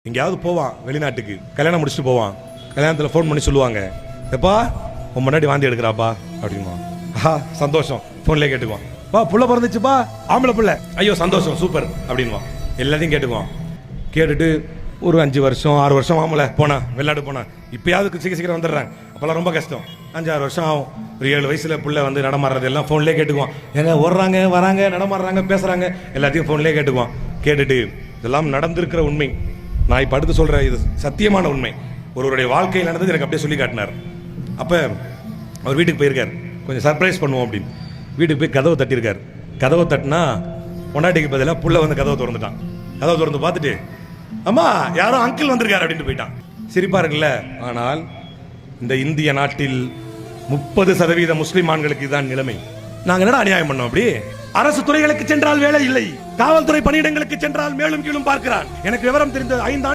எங்கேயாவது போவான் வெளிநாட்டுக்கு, கல்யாணம் முடிச்சுட்டு போவான். கல்யாணத்தில் ஃபோன் பண்ணி சொல்லுவாங்க, எப்பா உன் முன்னாடி வாந்தி எடுக்கிறாப்பா அப்படின்வா. சந்தோஷம், ஃபோன்லேயே கேட்டுக்குவான். பா புள்ள பிறந்துச்சுப்பா, ஆம்பளை புள்ள, ஐயோ சந்தோஷம் சூப்பர் அப்படின்வான். எல்லாத்தையும் கேட்டுக்குவான். கேட்டுட்டு ஒரு 5 வருஷம் 6 வருஷம் ஆமல போனா வெளிநாடு போனா, இப்பயாவது சீக்கிரம் வந்துடுறாங்க. அப்போல்லாம் ரொம்ப கஷ்டம். 5-6 வருஷம் ஆகும். ஒரு 7 வயசுல புள்ள வந்து நடமாடுறது எல்லாம் ஃபோன்லேயே கேட்டுக்குவான். எங்க ஓடுறாங்க வராங்க நடமாடுறாங்க பேசுறாங்க எல்லாத்தையும் ஃபோன்லேயே கேட்டுக்குவான். கேட்டுட்டு இதெல்லாம் நடந்திருக்கிற உண்மை, நான் இப்போ அடுத்து சொல்ற இது சத்தியமான உண்மை. ஒருவருடைய வாழ்க்கையில் நடந்தது எனக்கு அப்படியே சொல்லி காட்டினார். அப்போ அவர் வீட்டுக்கு போயிருக்கார், கொஞ்சம் சர்ப்ரைஸ் பண்ணுவோம் அப்படின்னு. வீட்டுக்கு போய் கதவை தட்டியிருக்கார். கதவை தட்டினா பொண்டாட்டிக்கு பதிலாக புள்ள வந்து கதவை திறந்துட்டான். கதவை திறந்து பார்த்துட்டு, அம்மா யாரோ அங்கிள் வந்திருக்காரு அப்படின்ட்டு போயிட்டான். சிரிப்பா இருக்குல்ல. ஆனால் இந்த இந்திய நாட்டில் 30% முஸ்லிம் ஆண்களுக்கு இதுதான் நிலைமை. நாங்க என்னடா அநியாயம் பண்ணோம்? அப்படி அரசு துறைகளுக்கு சென்றால் வேலை இல்லை, காவல்துறை பணியிடங்களுக்கு சென்றால் மேலும் கீழும் பார்க்கிறான். எனக்கு விவரம் தெரிந்த 5